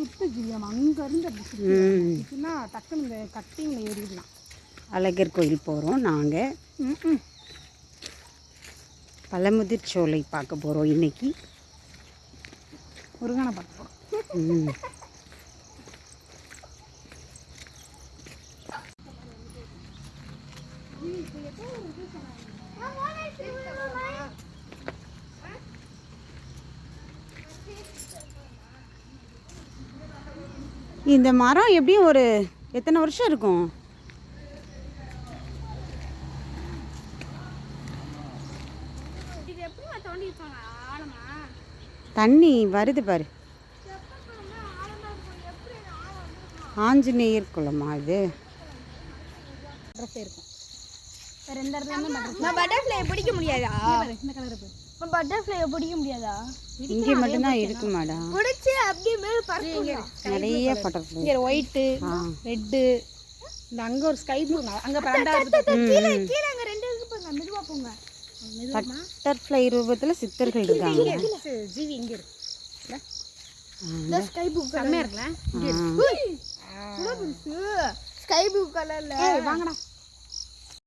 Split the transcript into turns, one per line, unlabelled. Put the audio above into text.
சுத்து ஜிவியம் அங்கேருந்து அப்படி சுற்றினா டக்குன்னு இந்த கட்டிங்கில் ஏறிடலாம்.
அழகர் கோயில் போகிறோம் நாங்கள். பழமுதிர் சோலை பார்க்க போகிறோம் இன்னைக்கு.
முருகனை பார்க்க போகிறோம்.
இந்த மரம் எப்படியும் ஒரு எத்தனை வருஷம் இருக்கும்? தண்ணி வருது பாரு. ஆஞ்சநேயர் குளமா இது?
பட்டர்ஃப்ளை பிடிக்க முடியாதா? பட்டர்ஃப்ளை பிடிக்க முடியாதா?
இங்கே மட்டும்தான் இருக்குமாடா.
பிடிச்சி அப்படியே மேலே பறக்குங்க.
நிறைய பட்டர்ஃப்ளை.
இங்கே ஒயிட்டு, ரெட்டு, இந்த அங்கே ஒரு ஸ்கை ப்ளூ, அங்கே கீழே
அங்கே ரெண்டு இருக்கு பாருங்க. மெதுவா போங்க.
பட்டர்ஃப்ளை ரூபத்தில் சித்தர்கள் இருக்காங்க.
ஜீவி இங்கே இருக்கு.
ஸ்கை ப்ளூ
செம்மையா இருக்குல்ல?
ஸ்கை ப்ளூ கலர்ல
வாங்கடா.